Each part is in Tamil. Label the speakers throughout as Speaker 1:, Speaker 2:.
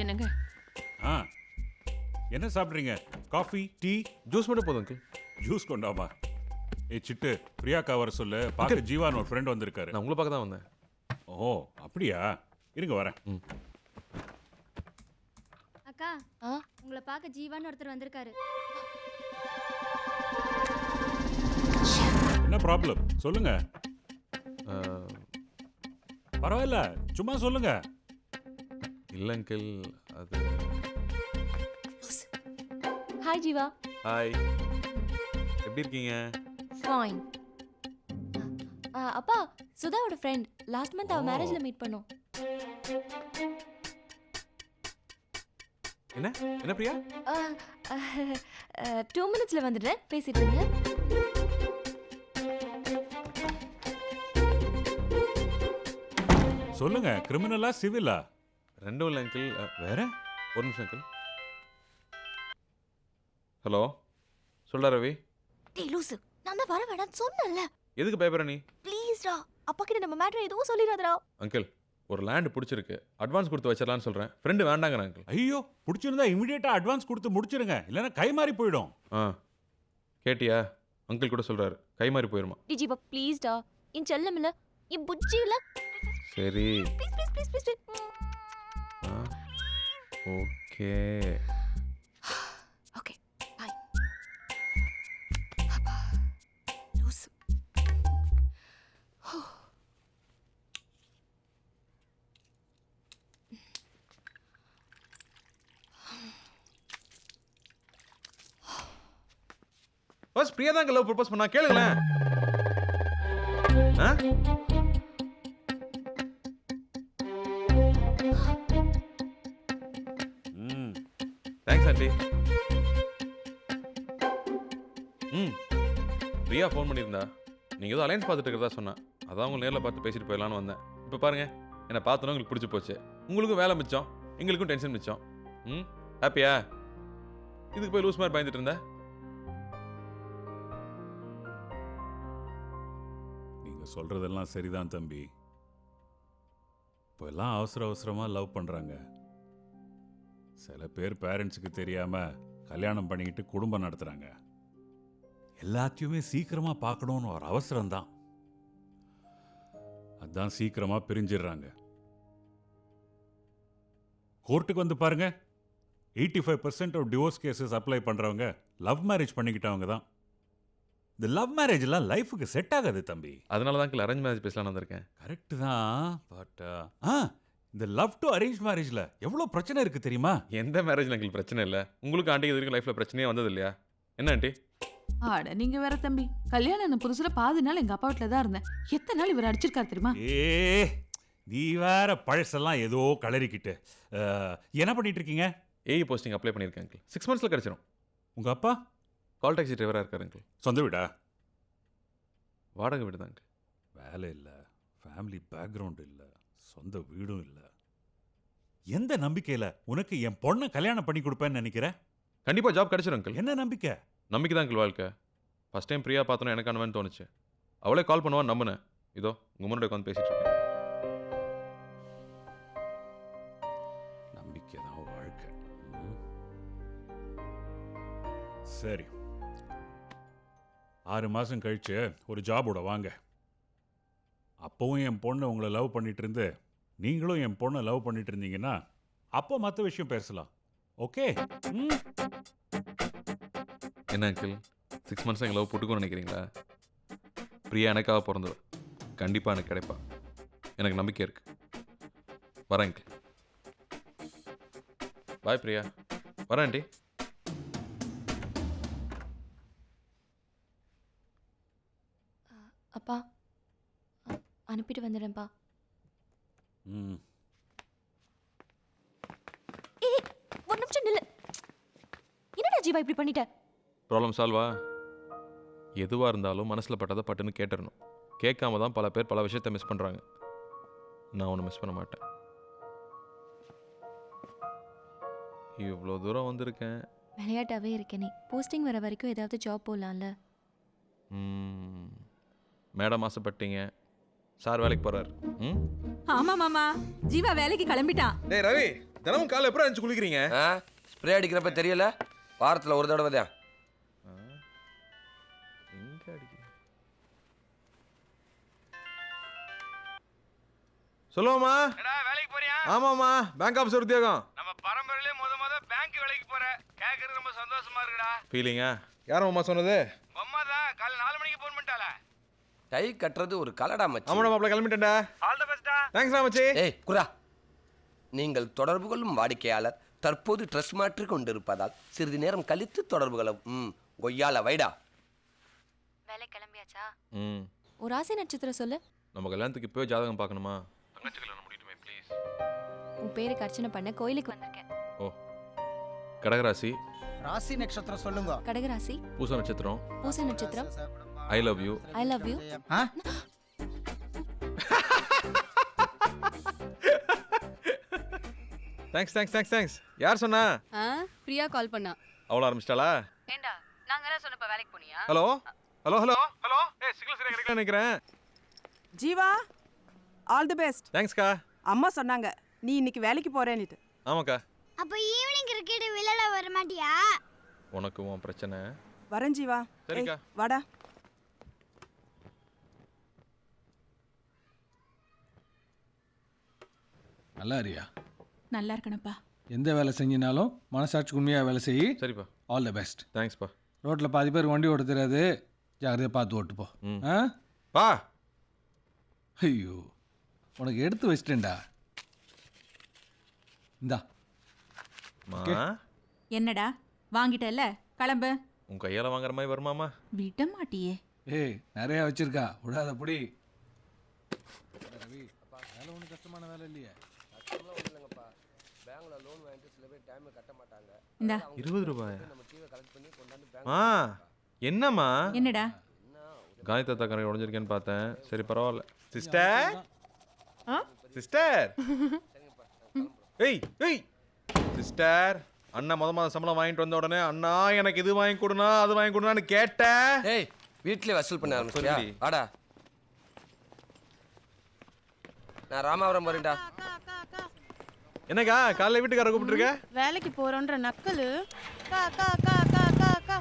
Speaker 1: என்னங்க
Speaker 2: ஆ என்ன சாப்பிட்றீங்க? காஃபி, டீ,
Speaker 3: ஜூஸ் மட்டும் போதும் அங்கிள்.
Speaker 2: ஜூஸ் கொண்டாமா. சிட்டு, பிரியாக்கா வர சொல்லு. பார்க்க ஜீவான் ஒரு ஃப்ரெண்ட் வந்திருக்காரு.
Speaker 3: நான் உங்களை பார்க்க தான் வந்தேன்.
Speaker 2: ஓ அப்படியா? இருங்க வரேன்.
Speaker 4: அக்கா உங்களை பார்க்க ஜீவான்னு ஒருத்தர் வந்திருக்காரு.
Speaker 2: என்ன ப்ராப்ளம் சொல்லுங்க. பரவாயில்ல, சும்மா சொல்லுங்க.
Speaker 3: இல்லை அங்கிள், அது...
Speaker 5: ஹாய் ஜீவா.
Speaker 3: ஹாய், எப்படி இருக்கீங்க?
Speaker 5: ஃபைன். அப்பா, சுதாவோட ஃப்ரெண்ட். லாஸ்ட் மந்த் அவ மேரேஜ்ல மீட் பண்ணோம்.
Speaker 3: என்ன என்ன பிரியா?
Speaker 5: 2 மினிட்ஸ்ல வந்துடுறேன், பேசிட்டு இருங்க.
Speaker 2: சொல்லுங்க, கிரிமினலா சிவிலா?
Speaker 3: ரெண்டும் இல்லை அங்கிள்.
Speaker 2: வேற
Speaker 3: ஒரு நிமிஷம் அங்கிள். ஹலோ, சொல்டா ரவி.
Speaker 5: டேய் லூசு, நான் தான் வர வேணாம்னு சொன்னேன்ல.
Speaker 3: எதுக்கு பயப்படுற நீ?
Speaker 5: ப்ளீஸ்டா, அப்பா கிட்ட நம்ம மேட்டர் எதுவும் சொல்லிடாதடா.
Speaker 3: அங்கிள், ஒரு லேண்ட் பிடிச்சிருக்கு, அட்வான்ஸ் கொடுத்து வச்சிடலான்னு சொல்கிறேன். ஃப்ரெண்டு வேண்டாங்கிறேன் அங்கிள்.
Speaker 2: ஐயோ, பிடிச்சிருந்தா இமிடியேட்டா அட்வான்ஸ் கொடுத்து முடிச்சிருங்க, இல்லைன்னா கை மாறி போயிடும்.
Speaker 3: கேட்டியா? அங்கிள் கூட சொல்கிறாரு, கை மாறி போயிருமா.
Speaker 5: டி ஜீவா ப்ளீஸ்டா, என் செல்லம் இல்ல, என் புஜ்ஜி இல்ல.
Speaker 3: சரி
Speaker 5: please please please please.
Speaker 3: Okay
Speaker 5: okay bye. அப்பா லூசு.
Speaker 3: பஸ் பிரியா தான் லவ் ப்ரப்போஸ் பண்ணா, கேளுங்களேன். Thanks aunty. பிரியா ஃபோன் பண்ணியிருந்தா, நீங்கள் ஏதோ அலைன்ஸ் பார்த்துட்டு இருக்கிறதா சொன்னேன். அதான் உங்களை நேரில் பார்த்து பேசிட்டு போயிடலான்னு வந்தேன். இப்போ பாருங்க, என்னை பார்த்தோன்னா உங்களுக்கு பிடிச்சி போச்சு. உங்களுக்கும் வேலை மிச்சம், எங்களுக்கும் டென்ஷன் மிச்சம். ஹாப்பியா? இதுக்கு போய் லூஸ் மாதிரி பயந்துட்டு இருந்தேன்.
Speaker 2: நீங்க சொல்றதெல்லாம் சரிதான் தம்பி. இப்போ எல்லாம் அவசர அவசரமா லவ் பண்றாங்க. சில பேர் பேரண்ட்ஸுக்கு தெரியாம கல்யாணம் பண்ணிக்கிட்டு குடும்பம் நடத்துறாங்க. எல்லாத்தையுமே சீக்கிரமா பார்க்கணும்னு ஒரு அவசரம் தான். அதான் சீக்கிரமா பிரிஞ்சிடுறாங்க. கோர்ட்டுக்கு வந்து பாருங்க, 85% ஆஃப் டிவோர்ஸ் கேசஸ் அப்ளை பண்றவங்க லவ் மேரேஜ் பண்ணிக்கிட்டவங்க தான். இந்த லவ் மேரேஜ் எல்லாம் லைஃபுக்கு செட் ஆகாது தம்பி.
Speaker 3: அதனால தான் அரேஞ்ச் மேரேஜ் பேசலாம்னு வந்திருக்கேன்.
Speaker 2: கரெக்ட் தான், பட் இந்த லவ் டு அரேஞ்ச் மேரேஜ்ல எவ்வளோ பிரச்சனை இருக்கு தெரியுமா?
Speaker 3: எந்த மேரேஜ் எங்களுக்கு பிரச்சனை இல்லை. உங்களுக்கு ஆண்டி இது வரைக்கும் லைஃப்ல பிரச்சனையே வந்தது இல்லையா? என்ன ஆண்டி?
Speaker 1: ஆட நீங்க வேற தம்பி. கல்யாணம் புதுசுல பாதி நாள் எங்க அப்பா வீட்டில் தான் இருந்தேன். எத்தனை நாள் இவர் அடிச்சிருக்காரு தெரியுமா?
Speaker 2: நீ வேற பழசெல்லாம் ஏதோ கலரிக்கிட்டு என்ன பண்ணிட்டு இருக்கீங்க?
Speaker 3: ஏஇ போஸ்டிங் அப்ளை பண்ணியிருக்கேன் அங்கிள். 6 monthsல கிடைச்சிரும்.
Speaker 2: உங்க அப்பா
Speaker 3: கால் டாக்ஸி டிரைவராக இருக்காரு அங்கிள்.
Speaker 2: சொந்த வீடா?
Speaker 3: வாடகை வீடு தான் அங்கிள்.
Speaker 2: வேலை இல்லை, ஃபேமிலி பேக்ரவுண்ட் இல்லை, சொந்த வீடும் இல்லை. எந்த நம்பிக்கையில் உனக்கு என் பொண்ணை கல்யாணம் பண்ணி கொடுப்பேன்னு நினைக்கிறேன்?
Speaker 3: கண்டிப்பாக ஜாப் கிடைச்சிரும் அங்கிள்.
Speaker 2: என்ன நம்பிக்கை?
Speaker 3: நம்பிக்கை தான் அங்கிள் வாழ்க்கை. ஃபஸ்ட் டைம் பிரியா பார்த்தோன்னா எனக்கு அனுவன்னு தோணுச்சு. அவளே கால் பண்ணுவான்னு நம்பினேன். இதோ உங்கள் முன்னாடி உட்காந்து பேசிட்டு இருக்கேன்.
Speaker 2: நம்பிக்கை தான் வாழ்க்கை. சரி, 6 மாதம் கழிச்சு ஒரு ஜாபோட வாங்க. அப்போவும் என் பொண்ணை உங்களை லவ் பண்ணிட்டு இருந்து நீங்களும் என் பொண்ணை லவ் பண்ணிட்டு இருந்தீங்கன்னா அப்போ மற்ற விஷயம் பேசலாம். ஓகே?
Speaker 3: என்ன அங்கிள், 6 months எங்கள் லவ் போட்டுக்கோன்னு நினைக்கிறீங்களா? பிரியா எனக்காக பிறந்தவ, கண்டிப்பாக எனக்கு கிடைப்பா. எனக்கு நம்பிக்கை இருக்கு. வரேன் அங்கிள். பாய் பிரியா. வரேன் ஆண்டி.
Speaker 5: அப்பா அனுப்பிட்டு வந்துடுறேன்ப்பா. ஏய் ஒரு நிமிஷம் நில்லு. என்னடா ஜீவா இப்படி பண்ணிட்ட?
Speaker 3: ப்ராப்ளம் சால்வா? எதுவாக இருந்தாலும் மனசில் பட்டதை பட்டுன்னு கேட்டுடணும். கேட்காம தான் பல பேர் பல விஷயத்தை மிஸ் பண்ணுறாங்க. நான் ஒன்று மிஸ் பண்ண மாட்டேன். இவ்வளோ தூரம் வந்திருக்கேன்.
Speaker 5: விளையாட்டாவே இருக்கேன். நீ போஸ்டிங் வர வரைக்கும் ஏதாவது ஜாப் போடலாம்ல?
Speaker 3: மேடம் ஆசைப்பட்டீங்க, சார் வேலைக்கு போகிறார்.
Speaker 1: ஆமா மாமா, ஜீவா வேலைக்கு கிளம்பிட்டான்.
Speaker 3: டேய் ரவி, தினமும் காலை எப்பறம் அடிச்சு குளிக்கிறீங்க?
Speaker 6: ஸ்ப்ரே அடிக்கிறப்ப தெரியல, வாரத்தில் ஒரு தடவை தான்.
Speaker 3: எங்க அடிக்கிறீங்க? சொல்லுவாமா?
Speaker 7: வேலைக்கு போறியா?
Speaker 3: ஆமாமா, பேங்க் ஆஃபீஸர் உத்தியோகம்.
Speaker 7: நம்ம பரம்பரையிலே முத பேங்க் வேலைக்கு போற. கேக்குறது ரொம்ப சந்தோஷமா இருக்குடா.
Speaker 3: ஃபீலிங்கா? யாரும் அம்மா சொன்னது?
Speaker 7: அம்மா தான் காலை 4 மணிக்கு ஃபோன் பண்ணிட்டால.
Speaker 6: டை கட்டுறது ஒரு கலடா மச்சி.
Speaker 3: ஆமாடா மாப்ள, கிளம்பிட்டேன்டா.
Speaker 7: ஆல் தி பெஸ்டா.
Speaker 3: தேங்க்ஸ்டா மச்சி.
Speaker 6: ஏய் குரா, நீங்கள் தொடர்பு கொள்ளும் வாடிக்கையாளர் தற்போது ட்ரெஸ் மாற்றி கொண்டிருப்பதால் சிறிது நேரம் கழித்து தொடர்பு கொள்ளவும். கொய்யால வைடா.
Speaker 5: வேலை கிளம்பியாச்சா?
Speaker 3: ம்.
Speaker 5: ஒரு ஆசை நட்சத்திரம் சொல்லு.
Speaker 3: நம்ம கல்யாணத்துக்கு இப்போவே ஜாதகம் பார்க்கணுமா? தங்கச்சி கல்யாணம் முடியட்டுமே ப்ளீஸ்.
Speaker 5: உன் பேருக்கு அர்ச்சனை பண்ண கோயிலுக்கு வந்திருக்கேன்.
Speaker 3: ஓ, கடகராசி.
Speaker 8: ராசி நட்சத்திரம் சொல்லுங்க.
Speaker 5: கடகராசி,
Speaker 3: பூச நட்சத்திரம்.
Speaker 5: பூச நட்சத்திரம்.
Speaker 3: I love you.
Speaker 5: I love you.
Speaker 3: Thanks. யார் சொன்னா?
Speaker 9: பிரியா கால் பண்ணா.
Speaker 3: அவ்வளோ ஆரம்பிச்சிட்டாளா?
Speaker 9: ஏண்டா நாங்க எல்லாம் சொன்னப்ப வேலைக்கு போனியா?
Speaker 3: ஹலோ. ஏய், சிக்னல் சரியா கிடைக்கல நினைக்கிறேன்.
Speaker 10: Jeeva, all the best.
Speaker 3: தேங்க்ஸ்க்கா.
Speaker 10: அம்மா சொன்னாங்க நீ இன்னைக்கு வேலைக்கு போறேன்னுட்டு.
Speaker 3: ஆமாக்கா.
Speaker 4: அப்ப ஈவினிங் கிரிக்கெட் விளையாட வர மாட்டியா?
Speaker 3: உனக்கு உன் பிரச்சனை.
Speaker 10: வரேன் ஜீவா.
Speaker 3: சரிக்கா.
Speaker 10: ஏய், வாடா.
Speaker 8: நல்லா இருக்கியா?
Speaker 1: நல்லா இருக்கணப்பா.
Speaker 8: எந்த வேலை செஞ்சினாலும் மனசாட்சிக்கு உண்மையாக வேலை செய்.
Speaker 3: சரிப்பா.
Speaker 8: All the best.
Speaker 3: தேங்க்ஸ்ப்பா.
Speaker 8: ரோட்டில் பாதி பேர் வண்டி ஓட்ட தெரியாது, ஜாகிரதையாக பார்த்து ஓட்டு போ.
Speaker 3: ம்.
Speaker 8: ஆ?
Speaker 3: பா.
Speaker 8: ஐயோ, உனக்கு எடுத்து வச்சிட்டேன்டா. இந்தா.
Speaker 3: மா,
Speaker 1: என்னடா வாங்கிட்டல, கிளம்பு.
Speaker 3: உன் கையால வாங்குற மாதிரி வருமாமா?
Speaker 1: விட மாட்டியே.
Speaker 8: ஏய், நிறையா வச்சிருக்கா, விடாத பொடி. ரவி, வேலை ஒன்றும் கஷ்டமான வேலை இல்லையே.
Speaker 6: இல்லைங்கப்பா, பேங்க்ல லோன் வாங்கிட்டு சில பேர் டைம் கட்ட மாட்டாங்க.
Speaker 1: இந்தா.
Speaker 3: 20 ரூபாய்.
Speaker 6: நம்ம டிவி கலெக்ட் பண்ணி கொண்டாந்து
Speaker 3: ஆ, என்னம்மா?
Speaker 1: என்னடா?
Speaker 3: காய் தாத்தா கரை உடஞ்சிருக்கேன்னு பார்த்தேன். சரி பரவாயில்ல. சிஸ்டர். ஏய் சிஸ்டர், அண்ணா மாதம் சம்பளம் வாங்கிட்டு வந்த உடனே அண்ணா எனக்கு இது வாங்கி கொடுனா அது வாங்கி கொடுனான்னு கேட்டேன்.
Speaker 6: ஏய், வீட்லயே வசூல் பண்ண ஆரம்பிச்சியா?
Speaker 3: சொல்லி.
Speaker 6: வாடா. நான் ராமாவரம் போறேன்டா.
Speaker 3: என்னக்கா காலைல வீட்டுக்கார கூப்பிட்டுருக்க?
Speaker 10: வேலைக்கு போறோன்ற நக்கலு. கா கா கா கா கா கா.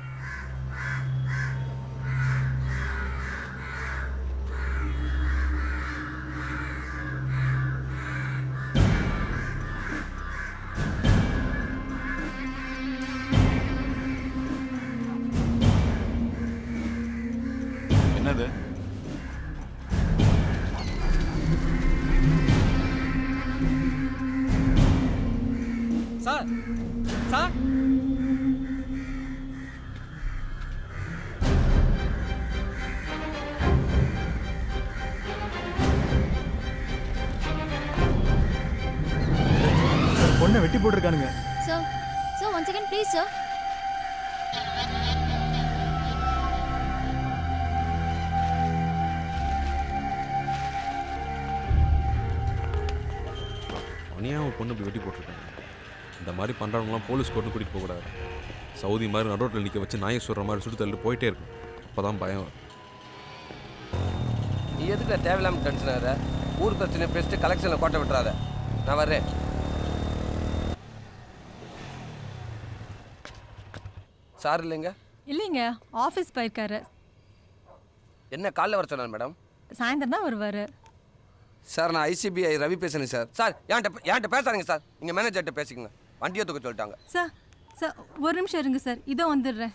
Speaker 2: என்னது?
Speaker 8: சார், சார்,
Speaker 7: பொண்ணை வெட்டி போட்டுருக்கானுங்க.
Speaker 5: Sir, once again please sir.
Speaker 3: அனியா ஒரு பொண்ணு இப்படி வெட்டி போட்டிருக்காங்க. இந்த மாதிரி பண்ணுறவங்களாம் போலீஸ் கோர்ட்டு கூட்டிகிட்டு போகக்கூடாது. சவுதி மாதிரி நடுரோட்டில் நிற்க வச்சு நாயை சொல்கிற மாதிரி சுட்டு தள்ளிட்டு போயிட்டே இருக்கும். அப்போ தான் பயம் வரும்.
Speaker 6: நீ எதுக்கு தேவையில்லாமல் டென்ஷன் ஆகிற? ஊர் பிரச்சனை பேசிட்டு கலெக்ஷனில் கோட்டை விட்டுறாத. நான் வர்றேன். சார் இல்லைங்க?
Speaker 9: இல்லைங்க, ஆஃபீஸ் போயிருக்காரு.
Speaker 6: என்ன காலைல வர சொன்னார் மேடம்?
Speaker 9: சாயந்தரம் தான் வருவார்.
Speaker 6: சார், நான் ஐசிபிஐ ரவி பேசுகிறேன் சார். சார், என்கிட்ட பேசாதீங்க சார். நீங்கள் மேனேஜர்கிட்ட பேசிக்கங்க. வண்டியை தூக்க சொல்லிட்டாங்க.
Speaker 9: சார் ஒரு நிமிஷம் இருங்க சார், இதோ வந்துடுறேன்.